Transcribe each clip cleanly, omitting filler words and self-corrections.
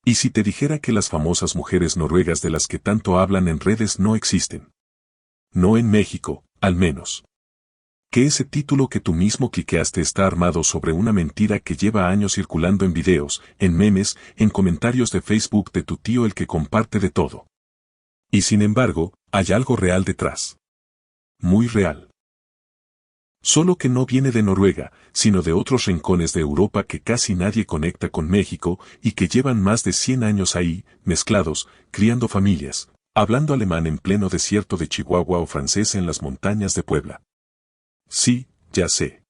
¿Y si te dijera que las famosas mujeres noruegas de las que tanto hablan en redes no existen? No en México, al menos. Que ese título que tú mismo cliqueaste está armado sobre una mentira que lleva años circulando en videos, en memes, en comentarios de Facebook de tu tío el que comparte de todo. Y sin embargo, hay algo real detrás. Muy real. Solo que no viene de Noruega, sino de otros rincones de Europa que casi nadie conecta con México y que llevan más de 100 años ahí, mezclados, criando familias, hablando alemán en pleno desierto de Chihuahua o francés en las montañas de Puebla. Sí, ya sé.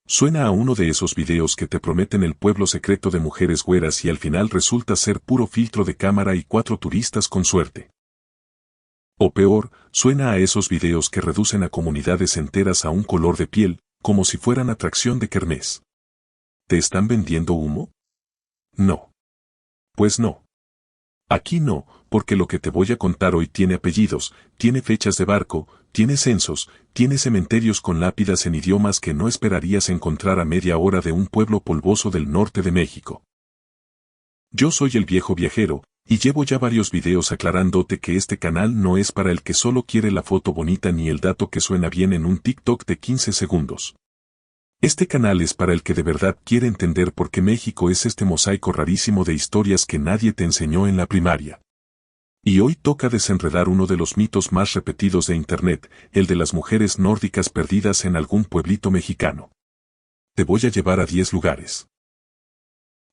Suena a uno de esos videos que te prometen el pueblo secreto de mujeres güeras y al final resulta ser puro filtro de cámara y 4 turistas con suerte. O peor, suena a esos videos que reducen a comunidades enteras a un color de piel, como si fueran atracción de kermés. ¿Te están vendiendo humo? No. Pues no. Aquí no, porque lo que te voy a contar hoy tiene apellidos, tiene fechas de barco, tiene censos, tiene cementerios con lápidas en idiomas que no esperarías encontrar a media hora de un pueblo polvoso del norte de México. Yo soy el viejo viajero, y llevo ya varios videos aclarándote que este canal no es para el que solo quiere la foto bonita ni el dato que suena bien en un TikTok de 15 segundos. Este canal es para el que de verdad quiere entender por qué México es este mosaico rarísimo de historias que nadie te enseñó en la primaria. Y hoy toca desenredar uno de los mitos más repetidos de Internet, el de las mujeres nórdicas perdidas en algún pueblito mexicano. Te voy a llevar a 10 lugares.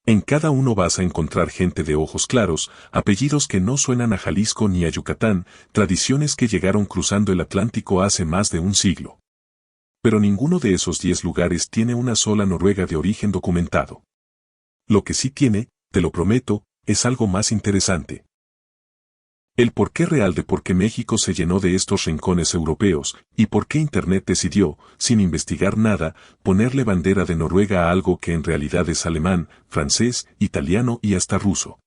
En cada uno vas a encontrar gente de ojos claros, apellidos que no suenan a Jalisco ni a Yucatán, tradiciones que llegaron cruzando el Atlántico hace más de un siglo. Pero ninguno de esos 10 lugares tiene una sola noruega de origen documentado. Lo que sí tiene, te lo prometo, es algo más interesante. El porqué real de por qué México se llenó de estos rincones europeos, y por qué Internet decidió, sin investigar nada, ponerle bandera de Noruega a algo que en realidad es alemán, francés, italiano y hasta ruso.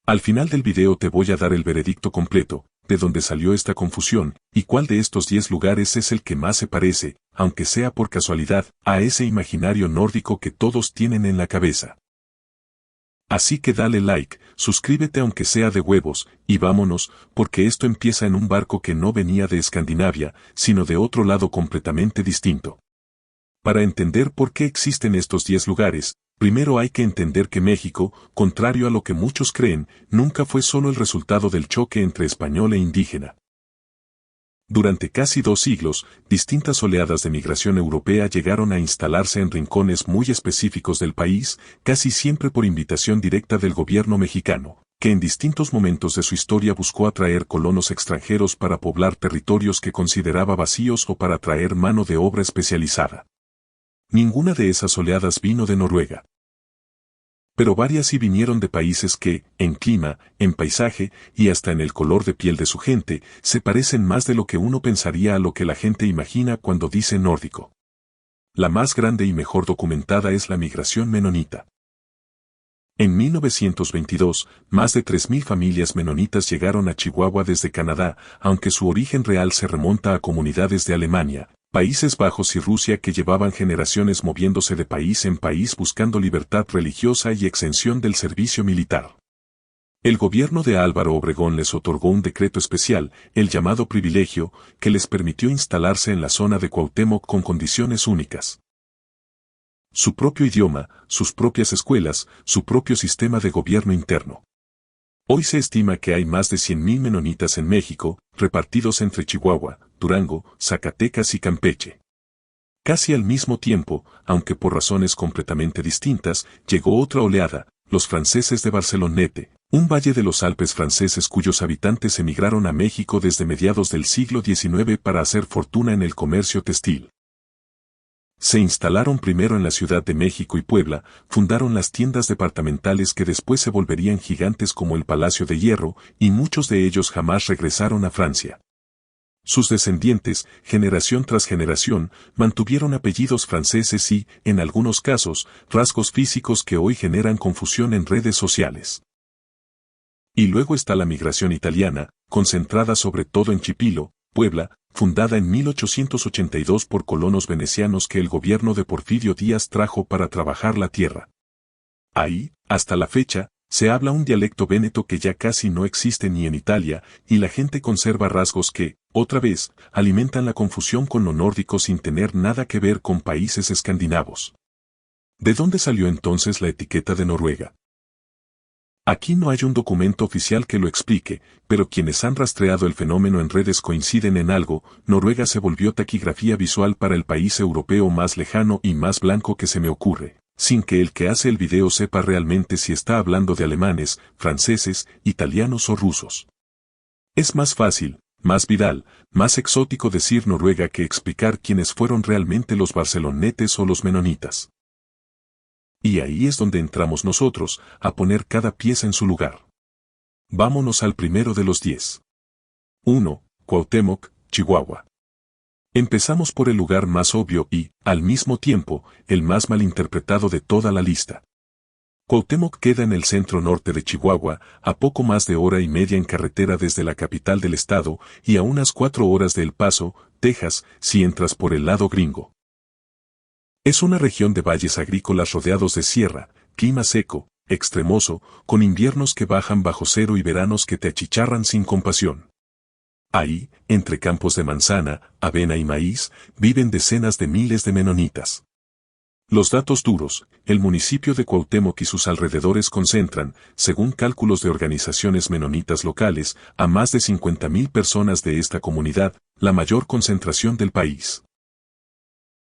Al final del video te voy a dar el veredicto completo, de dónde salió esta confusión, y cuál de estos 10 lugares es el que más se parece, aunque sea por casualidad, a ese imaginario nórdico que todos tienen en la cabeza. Así que dale like, suscríbete aunque sea de huevos, y vámonos, porque esto empieza en un barco que no venía de Escandinavia, sino de otro lado completamente distinto. Para entender por qué existen estos 10 lugares, primero hay que entender que México, contrario a lo que muchos creen, nunca fue solo el resultado del choque entre español e indígena. Durante casi 2 siglos, distintas oleadas de migración europea llegaron a instalarse en rincones muy específicos del país, casi siempre por invitación directa del gobierno mexicano, que en distintos momentos de su historia buscó atraer colonos extranjeros para poblar territorios que consideraba vacíos o para traer mano de obra especializada. Ninguna de esas oleadas vino de Noruega. Pero varias sí vinieron de países que, en clima, en paisaje y hasta en el color de piel de su gente, se parecen más de lo que uno pensaría a lo que la gente imagina cuando dice nórdico. La más grande y mejor documentada es la migración menonita. En 1922, más de 3.000 familias menonitas llegaron a Chihuahua desde Canadá, aunque su origen real se remonta a comunidades de Alemania, Países Bajos y Rusia que llevaban generaciones moviéndose de país en país buscando libertad religiosa y exención del servicio militar. El gobierno de Álvaro Obregón les otorgó un decreto especial, el llamado privilegio, que les permitió instalarse en la zona de Cuauhtémoc con condiciones únicas. Su propio idioma, sus propias escuelas, su propio sistema de gobierno interno. Hoy se estima que hay más de 100.000 menonitas en México, repartidos entre Chihuahua, Durango, Zacatecas y Campeche. Casi al mismo tiempo, aunque por razones completamente distintas, llegó otra oleada, los franceses de Barceloneta, un valle de los Alpes franceses cuyos habitantes emigraron a México desde mediados del siglo XIX para hacer fortuna en el comercio textil. Se instalaron primero en la Ciudad de México y Puebla, fundaron las tiendas departamentales que después se volverían gigantes como el Palacio de Hierro, y muchos de ellos jamás regresaron a Francia. Sus descendientes, generación tras generación, mantuvieron apellidos franceses y, en algunos casos, rasgos físicos que hoy generan confusión en redes sociales. Y luego está la migración italiana, concentrada sobre todo en Chipilo, Puebla, fundada en 1882 por colonos venecianos que el gobierno de Porfirio Díaz trajo para trabajar la tierra. Ahí, hasta la fecha, Se habla un dialecto véneto que ya casi no existe ni en Italia, y la gente conserva rasgos que, otra vez, alimentan la confusión con lo nórdico sin tener nada que ver con países escandinavos. ¿De dónde salió entonces la etiqueta de Noruega? Aquí no hay un documento oficial que lo explique, pero quienes han rastreado el fenómeno en redes coinciden en algo: Noruega se volvió taquigrafía visual para el país europeo más lejano y más blanco que se me ocurre, sin que el que hace el video sepa realmente si está hablando de alemanes, franceses, italianos o rusos. Es más fácil, más viral, más exótico decir Noruega que explicar quiénes fueron realmente los barcelonetes o los menonitas. Y ahí es donde entramos nosotros, a poner cada pieza en su lugar. Vámonos al primero de los 10. 1. Cuauhtémoc, Chihuahua. Empezamos por el lugar más obvio y, al mismo tiempo, el más malinterpretado de toda la lista. Cuauhtémoc queda en el centro norte de Chihuahua, a poco más de hora y media en carretera desde la capital del estado, y a unas 4 horas de El Paso, Texas, si entras por el lado gringo. Es una región de valles agrícolas rodeados de sierra, clima seco, extremoso, con inviernos que bajan bajo cero y veranos que te achicharran sin compasión. Ahí, entre campos de manzana, avena y maíz, viven decenas de miles de menonitas. Los datos duros: el municipio de Cuauhtémoc y sus alrededores concentran, según cálculos de organizaciones menonitas locales, a más de 50,000 personas de esta comunidad, la mayor concentración del país.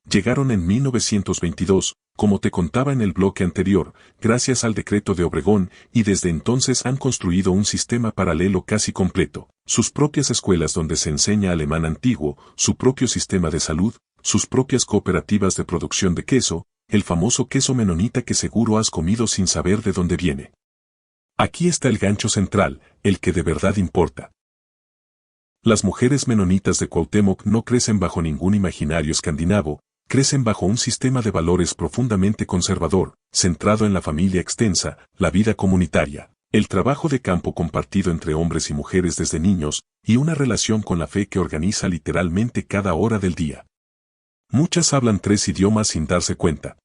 Llegaron en 1922, como te contaba en el bloque anterior, gracias al decreto de Obregón, y desde entonces han construido un sistema paralelo casi completo, sus propias escuelas donde se enseña alemán antiguo, su propio sistema de salud, sus propias cooperativas de producción de queso, el famoso queso menonita que seguro has comido sin saber de dónde viene. Aquí está el gancho central, el que de verdad importa. Las mujeres menonitas de Cuauhtémoc no crecen bajo ningún imaginario escandinavo, crecen bajo un sistema de valores profundamente conservador, centrado en la familia extensa, la vida comunitaria, el trabajo de campo compartido entre hombres y mujeres desde niños, y una relación con la fe que organiza literalmente cada hora del día. Muchas hablan 3 idiomas sin darse cuenta.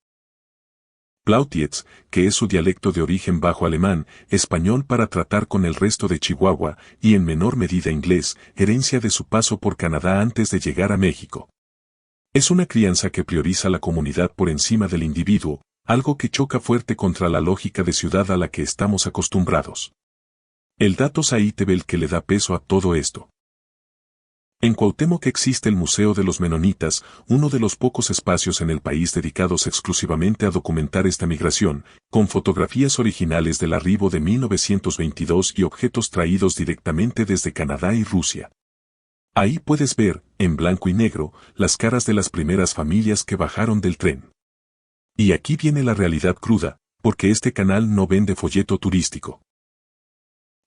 Plautietz, que es su dialecto de origen bajo alemán, español para tratar con el resto de Chihuahua, y en menor medida inglés, herencia de su paso por Canadá antes de llegar a México. Es una crianza que prioriza la comunidad por encima del individuo, algo que choca fuerte contra la lógica de ciudad a la que estamos acostumbrados. El dato Saitebel que le da peso a todo esto. En Cuauhtémoc existe el Museo de los Menonitas, uno de los pocos espacios en el país dedicados exclusivamente a documentar esta migración, con fotografías originales del arribo de 1922 y objetos traídos directamente desde Canadá y Rusia. Ahí puedes ver, en blanco y negro, las caras de las primeras familias que bajaron del tren. Y aquí viene la realidad cruda, porque este canal no vende folleto turístico.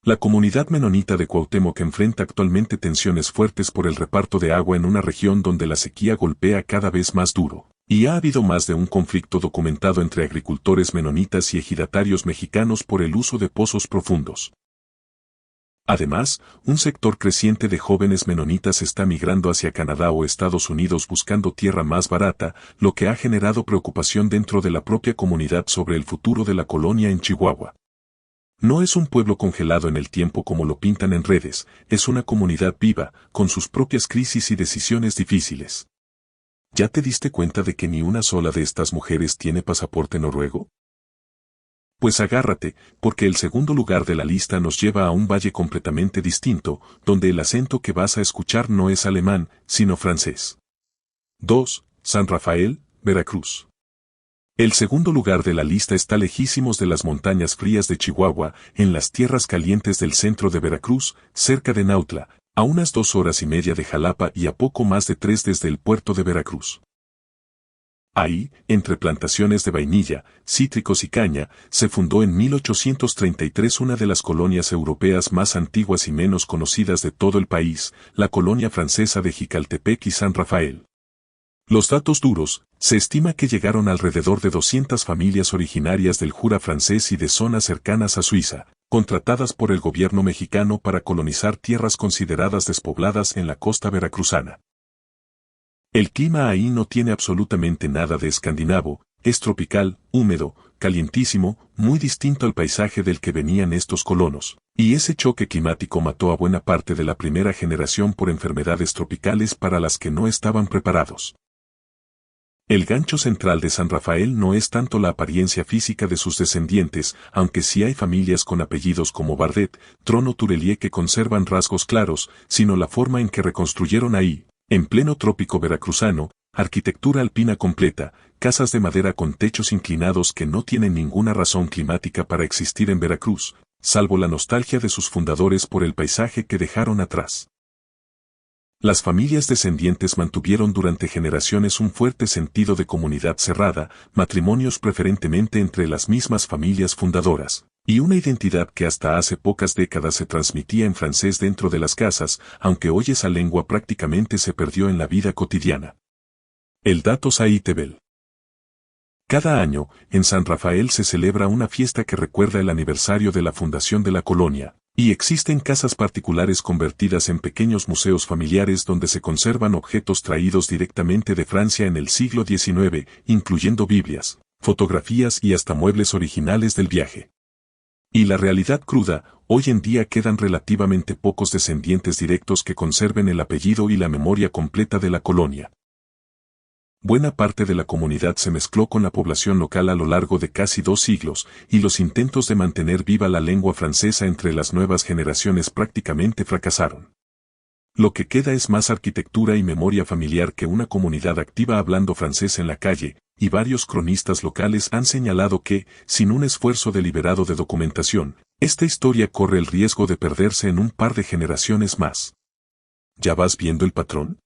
La comunidad menonita de Cuauhtémoc enfrenta actualmente tensiones fuertes por el reparto de agua en una región donde la sequía golpea cada vez más duro, y ha habido más de un conflicto documentado entre agricultores menonitas y ejidatarios mexicanos por el uso de pozos profundos. Además, un sector creciente de jóvenes menonitas está migrando hacia Canadá o Estados Unidos buscando tierra más barata, lo que ha generado preocupación dentro de la propia comunidad sobre el futuro de la colonia en Chihuahua. No es un pueblo congelado en el tiempo como lo pintan en redes, es una comunidad viva, con sus propias crisis y decisiones difíciles. ¿Ya te diste cuenta de que ni una sola de estas mujeres tiene pasaporte noruego? Pues agárrate, porque el segundo lugar de la lista nos lleva a un valle completamente distinto, donde el acento que vas a escuchar no es alemán, sino francés. 2. San Rafael, Veracruz. El segundo lugar de la lista está lejísimos de las montañas frías de Chihuahua, en las tierras calientes del centro de Veracruz, cerca de Nautla, a unas 2 horas y media de Jalapa y a poco más de 3 desde el puerto de Veracruz. Ahí, entre plantaciones de vainilla, cítricos y caña, se fundó en 1833 una de las colonias europeas más antiguas y menos conocidas de todo el país, la colonia francesa de Jicaltepec y San Rafael. Los datos duros: se estima que llegaron alrededor de 200 familias originarias del Jura francés y de zonas cercanas a Suiza, contratadas por el gobierno mexicano para colonizar tierras consideradas despobladas en la costa veracruzana. El clima ahí no tiene absolutamente nada de escandinavo, es tropical, húmedo, calientísimo, muy distinto al paisaje del que venían estos colonos, y ese choque climático mató a buena parte de la primera generación por enfermedades tropicales para las que no estaban preparados. El gancho central de San Rafael no es tanto la apariencia física de sus descendientes, aunque sí hay familias con apellidos como Bardet, Trono Turelier que conservan rasgos claros, sino la forma en que reconstruyeron ahí, en pleno trópico veracruzano, arquitectura alpina completa, casas de madera con techos inclinados que no tienen ninguna razón climática para existir en Veracruz, salvo la nostalgia de sus fundadores por el paisaje que dejaron atrás. Las familias descendientes mantuvieron durante generaciones un fuerte sentido de comunidad cerrada, matrimonios preferentemente entre las mismas familias fundadoras, y una identidad que hasta hace pocas décadas se transmitía en francés dentro de las casas, aunque hoy esa lengua prácticamente se perdió en la vida cotidiana. El dato Saitebel. Cada año, en San Rafael se celebra una fiesta que recuerda el aniversario de la fundación de la colonia, y existen casas particulares convertidas en pequeños museos familiares donde se conservan objetos traídos directamente de Francia en el siglo XIX, incluyendo Biblias, fotografías y hasta muebles originales del viaje. Y la realidad cruda, hoy en día quedan relativamente pocos descendientes directos que conserven el apellido y la memoria completa de la colonia. Buena parte de la comunidad se mezcló con la población local a lo largo de casi 2 siglos, y los intentos de mantener viva la lengua francesa entre las nuevas generaciones prácticamente fracasaron. Lo que queda es más arquitectura y memoria familiar que una comunidad activa hablando francés en la calle, y varios cronistas locales han señalado que, sin un esfuerzo deliberado de documentación, esta historia corre el riesgo de perderse en un par de generaciones más. ¿Ya vas viendo el patrón?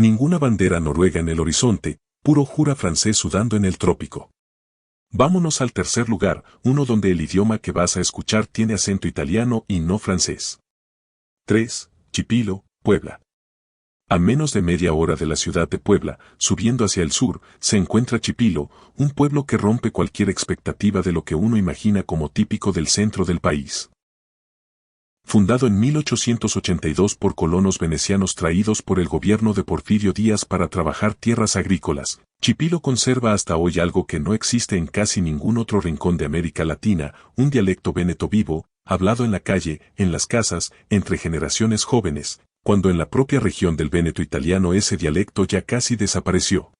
Ninguna bandera noruega en el horizonte, puro jura francés sudando en el trópico. Vámonos al tercer lugar, uno donde el idioma que vas a escuchar tiene acento italiano y no francés. 3. Chipilo, Puebla. A menos de media hora de la ciudad de Puebla, subiendo hacia el sur, se encuentra Chipilo, un pueblo que rompe cualquier expectativa de lo que uno imagina como típico del centro del país. Fundado en 1882 por colonos venecianos traídos por el gobierno de Porfirio Díaz para trabajar tierras agrícolas, Chipilo conserva hasta hoy algo que no existe en casi ningún otro rincón de América Latina, un dialecto véneto vivo, hablado en la calle, en las casas, entre generaciones jóvenes, cuando en la propia región del Véneto italiano ese dialecto ya casi desapareció.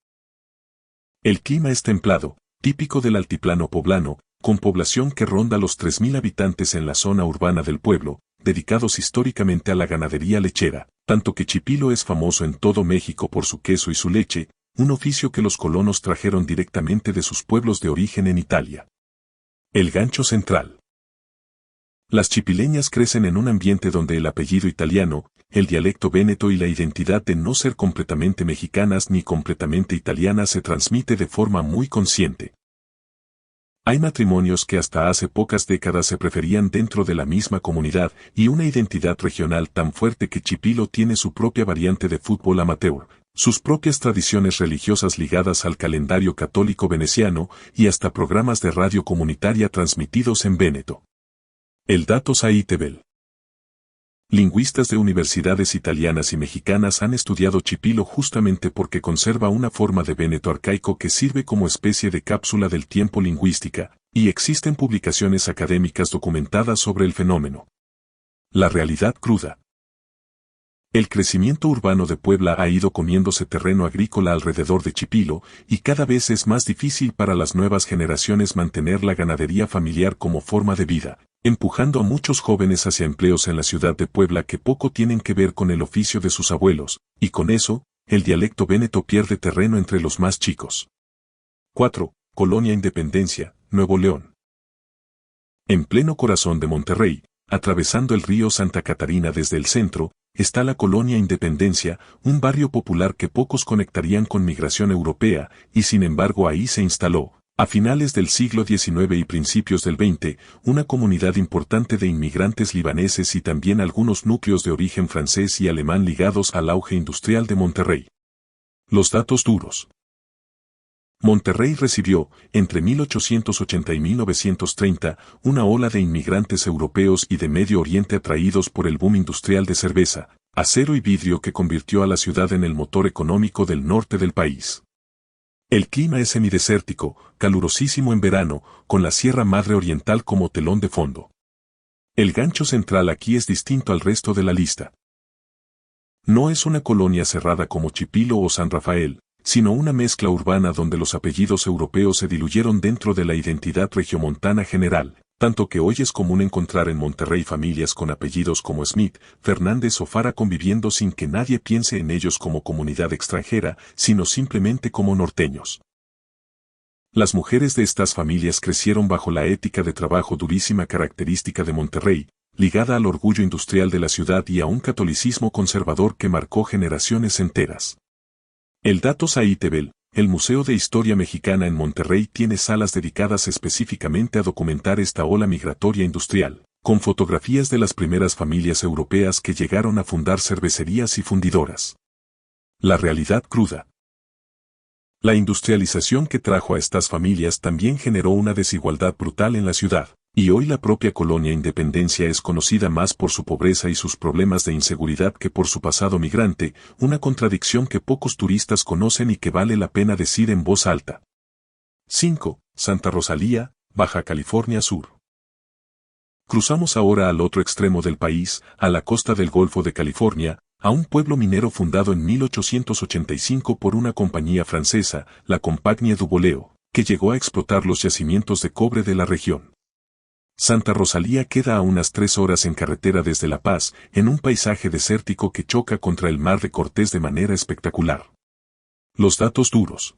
El clima es templado, típico del altiplano poblano, con población que ronda los 3.000 habitantes en la zona urbana del pueblo, dedicados históricamente a la ganadería lechera, tanto que Chipilo es famoso en todo México por su queso y su leche, un oficio que los colonos trajeron directamente de sus pueblos de origen en Italia. El gancho central. Las chipileñas crecen en un ambiente donde el apellido italiano, el dialecto véneto y la identidad de no ser completamente mexicanas ni completamente italianas se transmite de forma muy consciente. Hay matrimonios que hasta hace pocas décadas se preferían dentro de la misma comunidad y una identidad regional tan fuerte que Chipilo tiene su propia variante de fútbol amateur, sus propias tradiciones religiosas ligadas al calendario católico veneciano y hasta programas de radio comunitaria transmitidos en véneto. El dato Saitebel. Lingüistas de universidades italianas y mexicanas han estudiado Chipilo justamente porque conserva una forma de véneto arcaico que sirve como especie de cápsula del tiempo lingüística, y existen publicaciones académicas documentadas sobre el fenómeno. La realidad cruda. El crecimiento urbano de Puebla ha ido comiéndose terreno agrícola alrededor de Chipilo, y cada vez es más difícil para las nuevas generaciones mantener la ganadería familiar como forma de vida, empujando a muchos jóvenes hacia empleos en la ciudad de Puebla que poco tienen que ver con el oficio de sus abuelos, y con eso, el dialecto véneto pierde terreno entre los más chicos. 4. Colonia Independencia, Nuevo León. En pleno corazón de Monterrey, atravesando el río Santa Catarina desde el centro, está la Colonia Independencia, un barrio popular que pocos conectarían con migración europea, y sin embargo ahí se instaló, a finales del siglo XIX y principios del XX, una comunidad importante de inmigrantes libaneses y también algunos núcleos de origen francés y alemán ligados al auge industrial de Monterrey. Los datos duros. Monterrey recibió, entre 1880 y 1930, una ola de inmigrantes europeos y de Medio Oriente atraídos por el boom industrial de cerveza, acero y vidrio que convirtió a la ciudad en el motor económico del norte del país. El clima es semidesértico, calurosísimo en verano, con la Sierra Madre Oriental como telón de fondo. El gancho central aquí es distinto al resto de la lista. No es una colonia cerrada como Chipilo o San Rafael, sino una mezcla urbana donde los apellidos europeos se diluyeron dentro de la identidad regiomontana general, tanto que hoy es común encontrar en Monterrey familias con apellidos como Smith, Fernández o Fara conviviendo sin que nadie piense en ellos como comunidad extranjera, sino simplemente como norteños. Las mujeres de estas familias crecieron bajo la ética de trabajo durísima característica de Monterrey, ligada al orgullo industrial de la ciudad y a un catolicismo conservador que marcó generaciones enteras. El Datos Aitebel, el Museo de Historia Mexicana en Monterrey tiene salas dedicadas específicamente a documentar esta ola migratoria industrial, con fotografías de las primeras familias europeas que llegaron a fundar cervecerías y fundidoras. La realidad cruda. La industrialización que trajo a estas familias también generó una desigualdad brutal en la ciudad, y hoy la propia colonia Independencia es conocida más por su pobreza y sus problemas de inseguridad que por su pasado migrante, una contradicción que pocos turistas conocen y que vale la pena decir en voz alta. 5. Santa Rosalía, Baja California Sur. Cruzamos ahora al otro extremo del país, a la costa del Golfo de California, a un pueblo minero fundado en 1885 por una compañía francesa, la Compagnie du Boléo, que llegó a explotar los yacimientos de cobre de la región. Santa Rosalía queda a unas 3 horas en carretera desde La Paz, en un paisaje desértico que choca contra el Mar de Cortés de manera espectacular. Los datos duros.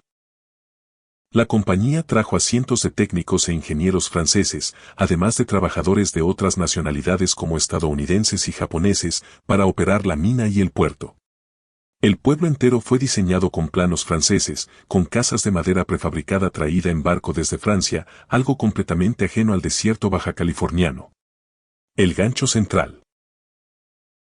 La compañía trajo a cientos de técnicos e ingenieros franceses, además de trabajadores de otras nacionalidades como estadounidenses y japoneses, para operar la mina y el puerto. El pueblo entero fue diseñado con planos franceses, con casas de madera prefabricada traída en barco desde Francia, algo completamente ajeno al desierto bajacaliforniano. El gancho central.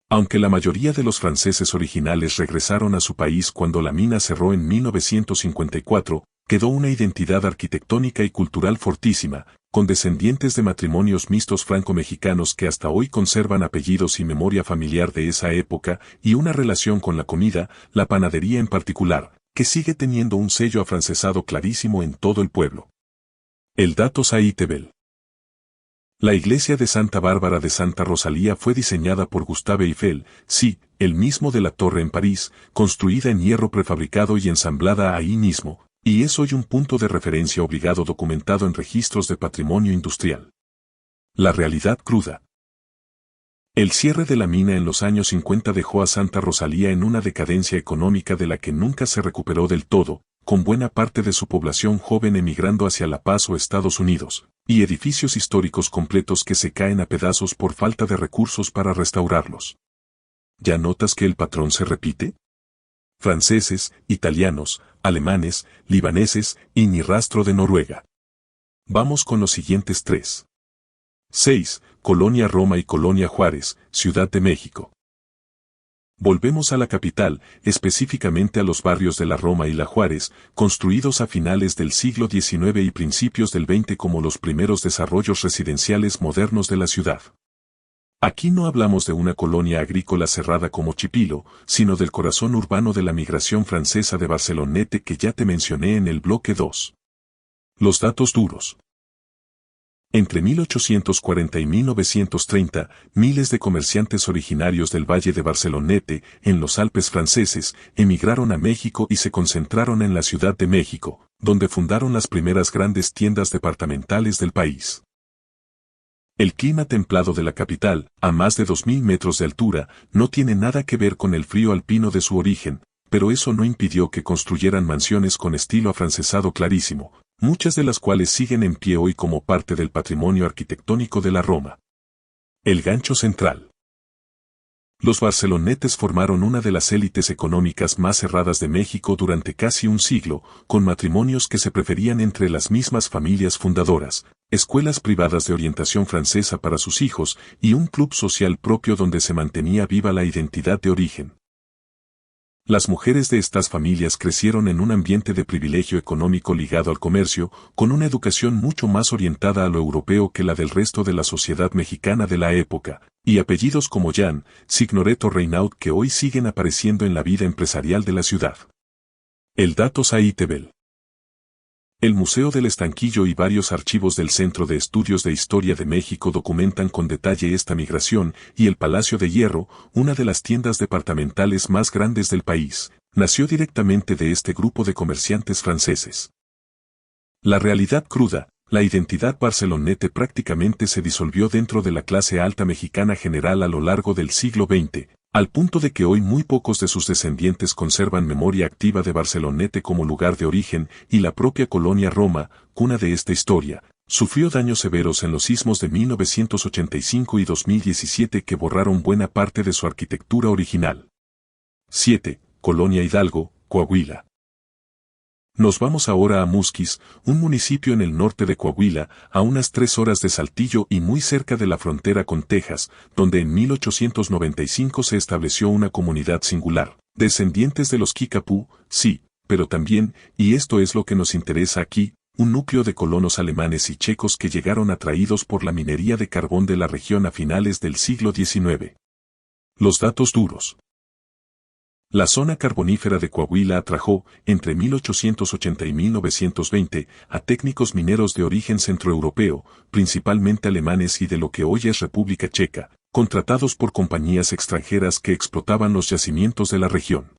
Aunque la mayoría de los franceses originales regresaron a su país cuando la mina cerró en 1954, quedó una identidad arquitectónica y cultural fortísima, con descendientes de matrimonios mixtos franco-mexicanos que hasta hoy conservan apellidos y memoria familiar de esa época, y una relación con la comida, la panadería en particular, que sigue teniendo un sello afrancesado clarísimo en todo el pueblo. El Datos Aitebel. La iglesia de Santa Bárbara de Santa Rosalía fue diseñada por Gustave Eiffel, sí, el mismo de la Torre en París, construida en hierro prefabricado y ensamblada ahí mismo, y es hoy un punto de referencia obligado documentado en registros de patrimonio industrial. La realidad cruda. El cierre de la mina en los años 50 dejó a Santa Rosalía en una decadencia económica de la que nunca se recuperó del todo, con buena parte de su población joven emigrando hacia La Paz o Estados Unidos, y edificios históricos completos que se caen a pedazos por falta de recursos para restaurarlos. ¿Ya notas que el patrón se repite? Franceses, italianos, alemanes, libaneses y ni rastro de Noruega. Vamos con los siguientes 3. 6. Colonia Roma y Colonia Juárez, Ciudad de México. Volvemos a la capital, específicamente a los barrios de la Roma y la Juárez, construidos a finales del siglo XIX y principios del XX como los primeros desarrollos residenciales modernos de la ciudad. Aquí no hablamos de una colonia agrícola cerrada como Chipilo, sino del corazón urbano de la migración francesa de Barceloneta que ya te mencioné en el bloque 2. Los datos duros. Entre 1840 y 1930, miles de comerciantes originarios del Valle de Barceloneta, en los Alpes franceses, emigraron a México y se concentraron en la Ciudad de México, donde fundaron las primeras grandes tiendas departamentales del país. El clima templado de la capital, a más de 2.000 metros de altura, no tiene nada que ver con el frío alpino de su origen, pero eso no impidió que construyeran mansiones con estilo afrancesado clarísimo, muchas de las cuales siguen en pie hoy como parte del patrimonio arquitectónico de la Roma. El gancho central. Los barcelonetes formaron una de las élites económicas más cerradas de México durante casi un siglo, con matrimonios que se preferían entre las mismas familias fundadoras, escuelas privadas de orientación francesa para sus hijos y un club social propio donde se mantenía viva la identidad de origen. Las mujeres de estas familias crecieron en un ambiente de privilegio económico ligado al comercio, con una educación mucho más orientada a lo europeo que la del resto de la sociedad mexicana de la época, y apellidos como Jean, Signoret o Reynaud que hoy siguen apareciendo en la vida empresarial de la ciudad. El Datos Aitebel. El Museo del Estanquillo y varios archivos del Centro de Estudios de Historia de México documentan con detalle esta migración, y el Palacio de Hierro, una de las tiendas departamentales más grandes del país, nació directamente de este grupo de comerciantes franceses. La realidad cruda, la identidad barcelonete prácticamente se disolvió dentro de la clase alta mexicana general a lo largo del siglo XX, al punto de que hoy muy pocos de sus descendientes conservan memoria activa de Barcelonete como lugar de origen, y la propia colonia Roma, cuna de esta historia, sufrió daños severos en los sismos de 1985 y 2017 que borraron buena parte de su arquitectura original. 7. Colonia Hidalgo, Coahuila. Nos vamos ahora a Musquis, un municipio en el norte de Coahuila, a unas 3 horas de Saltillo y muy cerca de la frontera con Texas, donde en 1895 se estableció una comunidad singular, descendientes de los Kickapoo, sí, pero también, y esto es lo que nos interesa aquí, un núcleo de colonos alemanes y checos que llegaron atraídos por la minería de carbón de la región a finales del siglo XIX. Los datos duros. La zona carbonífera de Coahuila atrajo, entre 1880 y 1920, a técnicos mineros de origen centroeuropeo, principalmente alemanes y de lo que hoy es República Checa, contratados por compañías extranjeras que explotaban los yacimientos de la región.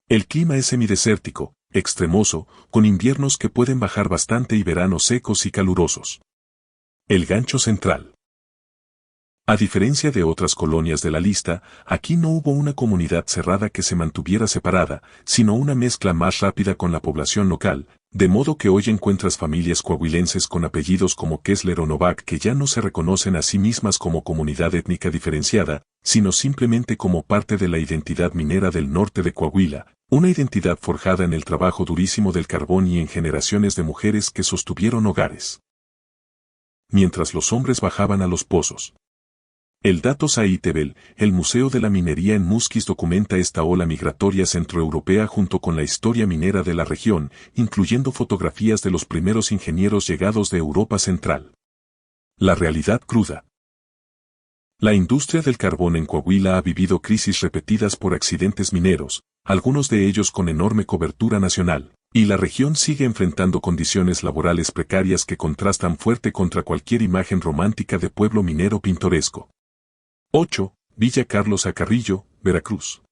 El clima es semidesértico, extremoso, con inviernos que pueden bajar bastante y veranos secos y calurosos. El gancho central. A diferencia de otras colonias de la lista, aquí no hubo una comunidad cerrada que se mantuviera separada, sino una mezcla más rápida con la población local, de modo que hoy encuentras familias coahuilenses con apellidos como Kessler o Novak que ya no se reconocen a sí mismas como comunidad étnica diferenciada, sino simplemente como parte de la identidad minera del norte de Coahuila, una identidad forjada en el trabajo durísimo del carbón y en generaciones de mujeres que sostuvieron hogares. Mientras los hombres bajaban a los pozos. El Datos Aitebel, el Museo de la Minería en Musquis documenta esta ola migratoria centroeuropea junto con la historia minera de la región, incluyendo fotografías de los primeros ingenieros llegados de Europa Central. La realidad cruda. La industria del carbón en Coahuila ha vivido crisis repetidas por accidentes mineros, algunos de ellos con enorme cobertura nacional, y la región sigue enfrentando condiciones laborales precarias que contrastan fuerte contra cualquier imagen romántica de pueblo minero pintoresco. 8. Villa Carlos Acarrillo, Veracruz.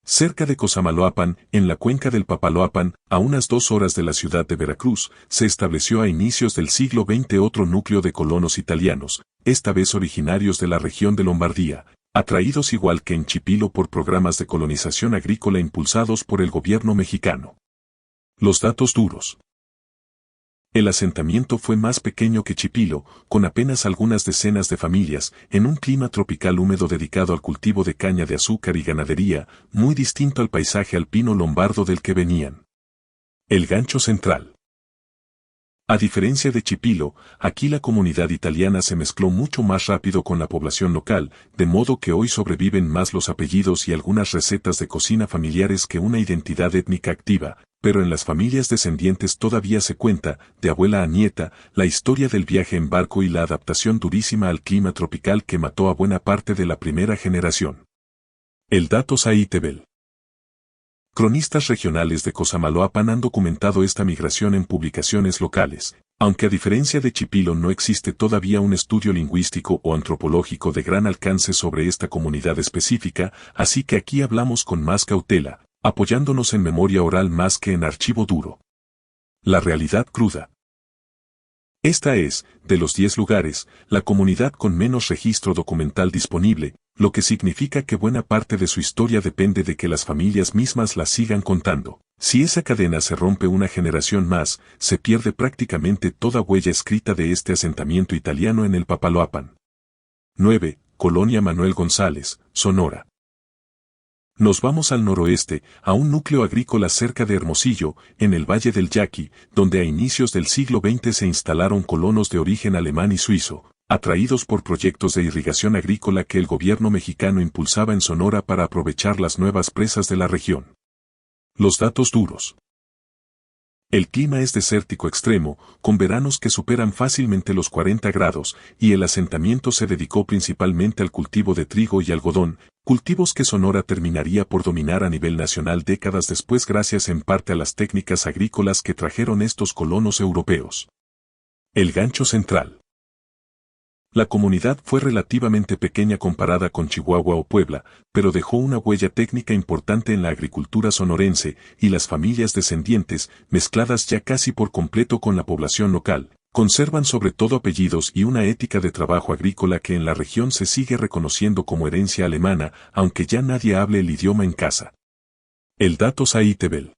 Cerca de Cosamaloapan, en la cuenca del Papaloapan, a unas 2 horas de la ciudad de Veracruz, se estableció a inicios del siglo XX otro núcleo de colonos italianos, esta vez originarios de la región de Lombardía, atraídos igual que en Chipilo por programas de colonización agrícola impulsados por el gobierno mexicano. Los datos duros. El asentamiento fue más pequeño que Chipilo, con apenas algunas decenas de familias, en un clima tropical húmedo dedicado al cultivo de caña de azúcar y ganadería, muy distinto al paisaje alpino lombardo del que venían. El gancho central. A diferencia de Chipilo, aquí la comunidad italiana se mezcló mucho más rápido con la población local, de modo que hoy sobreviven más los apellidos y algunas recetas de cocina familiares que una identidad étnica activa, pero en las familias descendientes todavía se cuenta, de abuela a nieta, la historia del viaje en barco y la adaptación durísima al clima tropical que mató a buena parte de la primera generación. El Datos Aitebel. Cronistas regionales de Cosamaloapan han documentado esta migración en publicaciones locales, aunque a diferencia de Chipilo no existe todavía un estudio lingüístico o antropológico de gran alcance sobre esta comunidad específica, así que aquí hablamos con más cautela, apoyándonos en memoria oral más que en archivo duro. La realidad cruda. Esta es, de los 10 lugares, la comunidad con menos registro documental disponible, lo que significa que buena parte de su historia depende de que las familias mismas la sigan contando. Si esa cadena se rompe una generación más, se pierde prácticamente toda huella escrita de este asentamiento italiano en el Papaloapan. 9. Colonia Manuel González, Sonora. Nos vamos al noroeste, a un núcleo agrícola cerca de Hermosillo, en el Valle del Yaqui, donde a inicios del siglo XX se instalaron colonos de origen alemán y suizo, atraídos por proyectos de irrigación agrícola que el gobierno mexicano impulsaba en Sonora para aprovechar las nuevas presas de la región. Los datos duros. El clima es desértico extremo, con veranos que superan fácilmente los 40 grados, y el asentamiento se dedicó principalmente al cultivo de trigo y algodón, cultivos que Sonora terminaría por dominar a nivel nacional décadas después gracias en parte a las técnicas agrícolas que trajeron estos colonos europeos. El Gancho Central. La comunidad fue relativamente pequeña comparada con Chihuahua o Puebla, pero dejó una huella técnica importante en la agricultura sonorense, y las familias descendientes, mezcladas ya casi por completo con la población local, conservan sobre todo apellidos y una ética de trabajo agrícola que en la región se sigue reconociendo como herencia alemana, aunque ya nadie hable el idioma en casa. El dato Saitebel.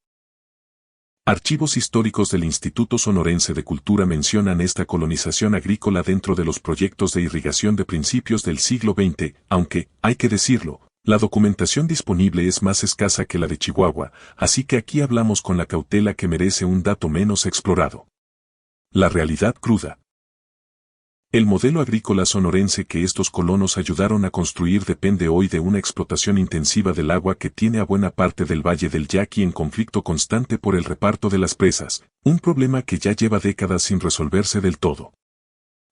Archivos históricos del Instituto Sonorense de Cultura mencionan esta colonización agrícola dentro de los proyectos de irrigación de principios del siglo XX, aunque, hay que decirlo, la documentación disponible es más escasa que la de Chihuahua, así que aquí hablamos con la cautela que merece un dato menos explorado. La realidad cruda. El modelo agrícola sonorense que estos colonos ayudaron a construir depende hoy de una explotación intensiva del agua que tiene a buena parte del Valle del Yaqui en conflicto constante por el reparto de las presas, un problema que ya lleva décadas sin resolverse del todo.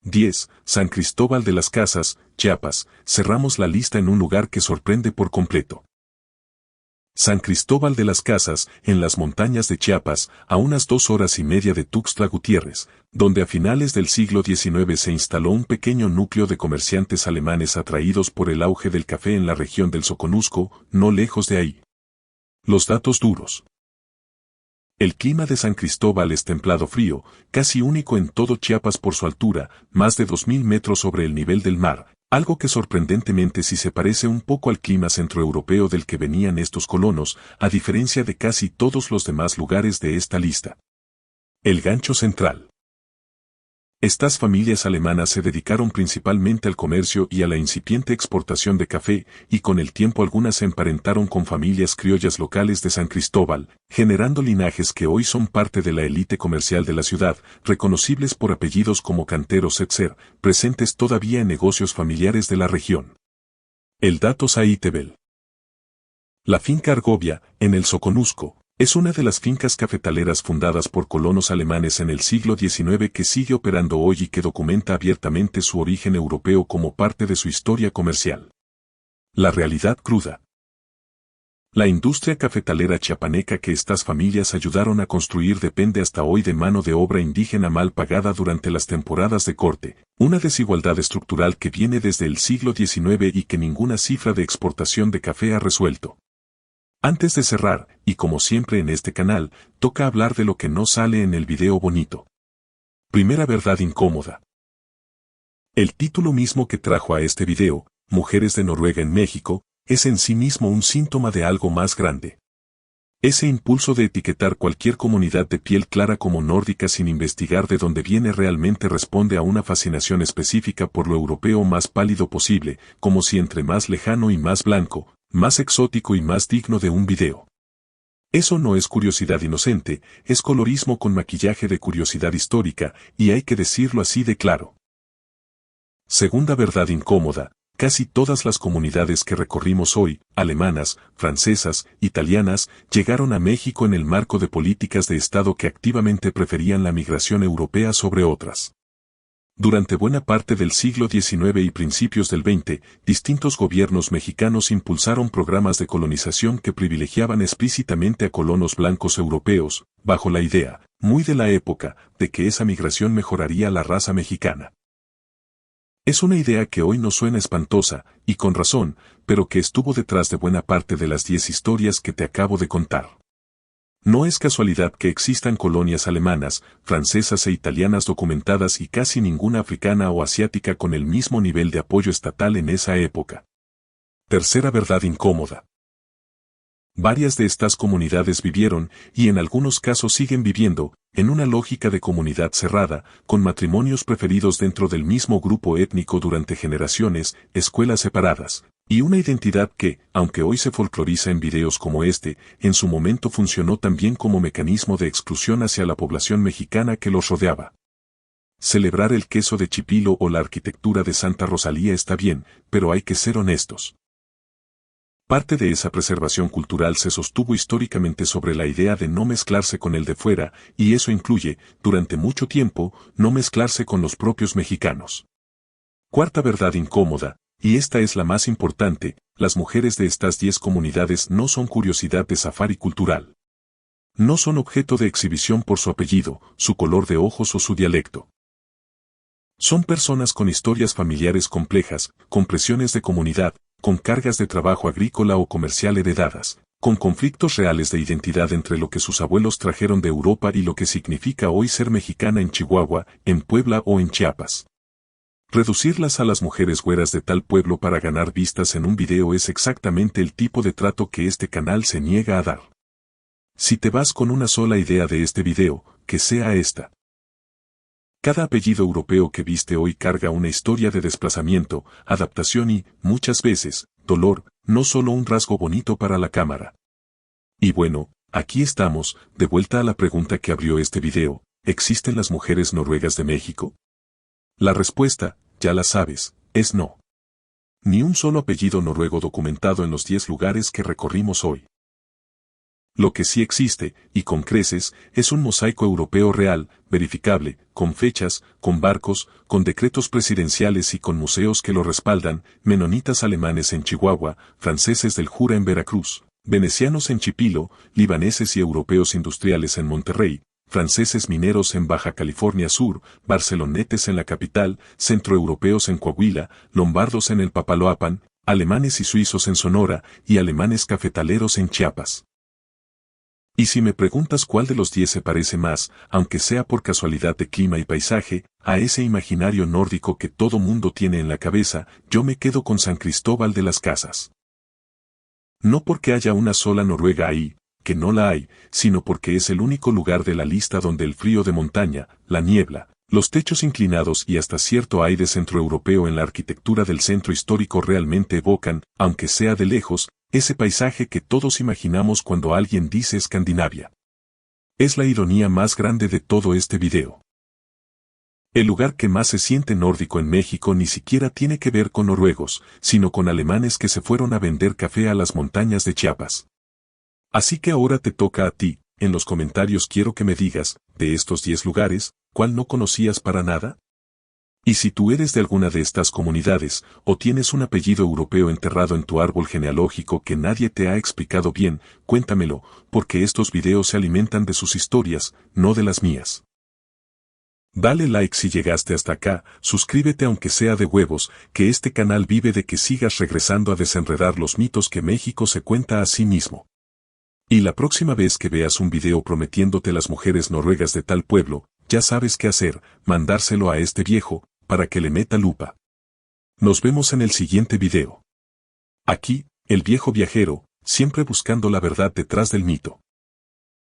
10. San Cristóbal de las Casas, Chiapas. Cerramos la lista en un lugar que sorprende por completo. San Cristóbal de las Casas, en las montañas de Chiapas, a unas 2 horas y media de Tuxtla Gutiérrez, donde a finales del siglo XIX se instaló un pequeño núcleo de comerciantes alemanes atraídos por el auge del café en la región del Soconusco, no lejos de ahí. Los datos duros. El clima de San Cristóbal es templado frío, casi único en todo Chiapas por su altura, más de 2.000 metros sobre el nivel del mar, algo que sorprendentemente sí se parece un poco al clima centroeuropeo del que venían estos colonos, a diferencia de casi todos los demás lugares de esta lista. El Gancho Central. Estas familias alemanas se dedicaron principalmente al comercio y a la incipiente exportación de café, y con el tiempo algunas se emparentaron con familias criollas locales de San Cristóbal, generando linajes que hoy son parte de la élite comercial de la ciudad, reconocibles por apellidos como Canteros etc., presentes todavía en negocios familiares de la región. El dato Saitebel. La finca Argovia, en el Soconusco, es una de las fincas cafetaleras fundadas por colonos alemanes en el siglo XIX que sigue operando hoy y que documenta abiertamente su origen europeo como parte de su historia comercial. La realidad cruda. La industria cafetalera chiapaneca que estas familias ayudaron a construir depende hasta hoy de mano de obra indígena mal pagada durante las temporadas de corte, una desigualdad estructural que viene desde el siglo XIX y que ninguna cifra de exportación de café ha resuelto. Antes de cerrar, y como siempre en este canal, toca hablar de lo que no sale en el video bonito. Primera verdad incómoda. El título mismo que trajo a este video, Mujeres de Noruega en México, es en sí mismo un síntoma de algo más grande. Ese impulso de etiquetar cualquier comunidad de piel clara como nórdica sin investigar de dónde viene realmente responde a una fascinación específica por lo europeo más pálido posible, como si entre más lejano y más blanco, más exótico y más digno de un video. Eso no es curiosidad inocente, es colorismo con maquillaje de curiosidad histórica, y hay que decirlo así de claro. Segunda verdad incómoda, casi todas las comunidades que recorrimos hoy, alemanas, francesas, italianas, llegaron a México en el marco de políticas de Estado que activamente preferían la migración europea sobre otras. Durante buena parte del siglo XIX y principios del XX, distintos gobiernos mexicanos impulsaron programas de colonización que privilegiaban explícitamente a colonos blancos europeos, bajo la idea, muy de la época, de que esa migración mejoraría la raza mexicana. Es una idea que hoy nos suena espantosa, y con razón, pero que estuvo detrás de buena parte de las 10 historias que te acabo de contar. No es casualidad que existan colonias alemanas, francesas e italianas documentadas y casi ninguna africana o asiática con el mismo nivel de apoyo estatal en esa época. Tercera verdad incómoda. Varias de estas comunidades vivieron, y en algunos casos siguen viviendo, en una lógica de comunidad cerrada, con matrimonios preferidos dentro del mismo grupo étnico durante generaciones, escuelas separadas, y una identidad que, aunque hoy se folcloriza en videos como este, en su momento funcionó también como mecanismo de exclusión hacia la población mexicana que los rodeaba. Celebrar el queso de Chipilo o la arquitectura de Santa Rosalía está bien, pero hay que ser honestos. Parte de esa preservación cultural se sostuvo históricamente sobre la idea de no mezclarse con el de fuera, y eso incluye, durante mucho tiempo, no mezclarse con los propios mexicanos. Cuarta verdad incómoda, Y esta es la más importante, las mujeres de estas 10 comunidades no son curiosidad de safari cultural. No son objeto de exhibición por su apellido, su color de ojos o su dialecto. Son personas con historias familiares complejas, con presiones de comunidad, con cargas de trabajo agrícola o comercial heredadas, con conflictos reales de identidad entre lo que sus abuelos trajeron de Europa y lo que significa hoy ser mexicana en Chihuahua, en Puebla o en Chiapas. Reducirlas a las mujeres güeras de tal pueblo para ganar vistas en un video es exactamente el tipo de trato que este canal se niega a dar. Si te vas con una sola idea de este video, que sea esta. Cada apellido europeo que viste hoy carga una historia de desplazamiento, adaptación y, muchas veces, dolor, no solo un rasgo bonito para la cámara. Y bueno, aquí estamos, de vuelta a la pregunta que abrió este video, ¿existen las mujeres noruegas de México? La respuesta, ya la sabes, es no. Ni un solo apellido noruego documentado en los 10 lugares que recorrimos hoy. Lo que sí existe, y con creces, es un mosaico europeo real, verificable, con fechas, con barcos, con decretos presidenciales y con museos que lo respaldan, menonitas alemanes en Chihuahua, franceses del Jura en Veracruz, venecianos en Chipilo, libaneses y europeos industriales en Monterrey, franceses mineros en Baja California Sur, barcelonetes en la capital, centroeuropeos en Coahuila, lombardos en el Papaloapan, alemanes y suizos en Sonora, y alemanes cafetaleros en Chiapas. Y si me preguntas cuál de los 10 se parece más, aunque sea por casualidad de clima y paisaje, a ese imaginario nórdico que todo mundo tiene en la cabeza, yo me quedo con San Cristóbal de las Casas. No porque haya una sola Noruega ahí, que no la hay, sino porque es el único lugar de la lista donde el frío de montaña, la niebla, los techos inclinados y hasta cierto aire centroeuropeo en la arquitectura del centro histórico realmente evocan, aunque sea de lejos, ese paisaje que todos imaginamos cuando alguien dice Escandinavia. Es la ironía más grande de todo este video. El lugar que más se siente nórdico en México ni siquiera tiene que ver con noruegos, sino con alemanes que se fueron a vender café a las montañas de Chiapas. Así que ahora te toca a ti, en los comentarios quiero que me digas, de estos 10 lugares, ¿cuál no conocías para nada? Y si tú eres de alguna de estas comunidades, o tienes un apellido europeo enterrado en tu árbol genealógico que nadie te ha explicado bien, cuéntamelo, porque estos videos se alimentan de sus historias, no de las mías. Dale like si llegaste hasta acá, suscríbete aunque sea de huevos, que este canal vive de que sigas regresando a desenredar los mitos que México se cuenta a sí mismo. Y la próxima vez que veas un video prometiéndote las mujeres noruegas de tal pueblo, ya sabes qué hacer, mandárselo a este viejo, para que le meta lupa. Nos vemos en el siguiente video. Aquí, el viejo viajero, siempre buscando la verdad detrás del mito.